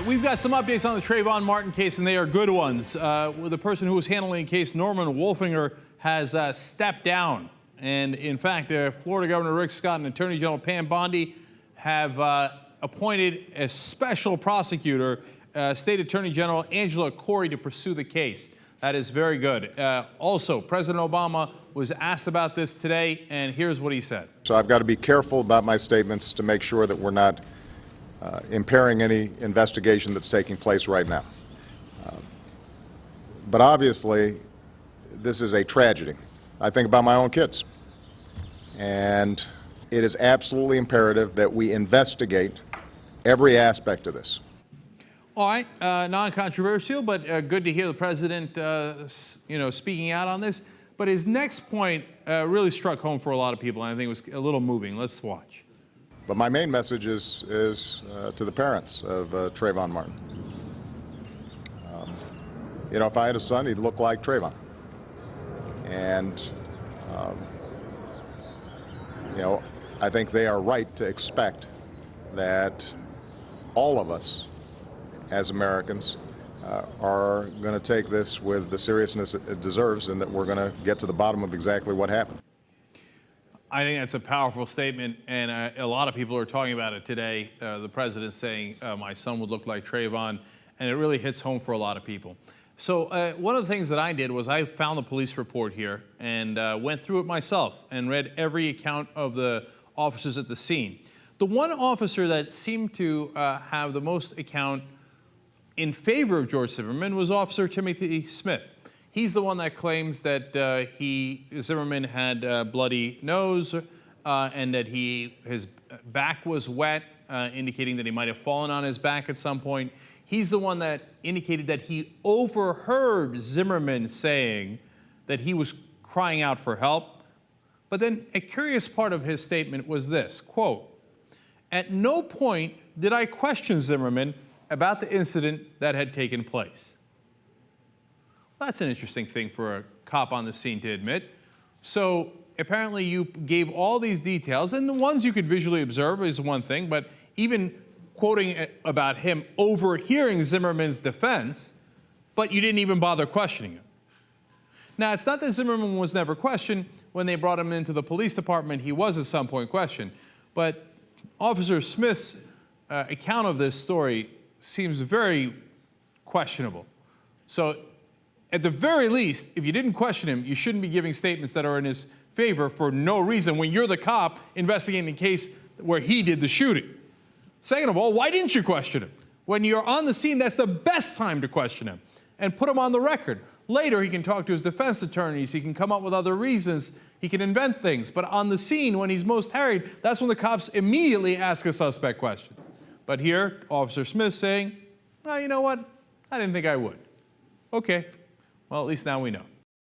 We've got some updates on the Trayvon Martin case, and they are good ones. The person who was handling the case, Norman Wolfinger, has stepped down. And in fact, Florida Governor Rick Scott and Attorney General Pam Bondi have appointed a special prosecutor, State Attorney General Angela Corey, to pursue the case. That is very good. Also, President Obama was asked about this today, and here's what he said. So I've got to be careful about my statements to make sure that we're not impairing any investigation that's taking place right now. But obviously, this is a tragedy. I think about my own kids. And it is absolutely imperative that we investigate every aspect of this. All right, non-controversial, but good to hear the president, speaking out on this. But his next point really struck home for a lot of people, and I think it was a little moving. Let's watch. But my main message is to the parents of Trayvon Martin. If I had a son, he'd look like Trayvon. And, I think they are right to expect that all of us as Americans are going to take this with the seriousness it deserves, and that we're going to get to the bottom of exactly what happened. I think that's a powerful statement, and a lot of people are talking about it today. The president saying, my son would look like Trayvon, and it really hits home for a lot of people. So one of the things that I did was I found the police report here and went through it myself and read every account of the officers at the scene. The one officer that seemed to have the most account in favor of George Zimmerman was Officer Timothy Smith. He's the one that claims that Zimmerman had a bloody nose and that his back was wet, indicating that he might have fallen on his back at some point. He's the one that indicated that he overheard Zimmerman saying that he was crying out for help. But then a curious part of his statement was this, quote, "At no point did I question Zimmerman about the incident that had taken place." Well, that's an interesting thing for a cop on the scene to admit. So apparently you gave all these details, and the ones you could visually observe is one thing, but even quoting about him overhearing Zimmerman's defense, but you didn't even bother questioning him. Now, it's not that Zimmerman was never questioned. When they brought him into the police department, he was at some point questioned. But Officer Smith's account of this story seems very questionable. So at the very least, if you didn't question him, you shouldn't be giving statements that are in his favor for no reason when you're the cop investigating the case where he did the shooting. Second of all, why didn't you question him? When you're on the scene, that's the best time to question him and put him on the record. Later, he can talk to his defense attorneys. He can come up with other reasons. He can invent things. But on the scene, when he's most harried, that's when the cops immediately ask a suspect questions. But here, Officer Smith saying, well, you know what? I didn't think I would. Okay. Well, at least now we know.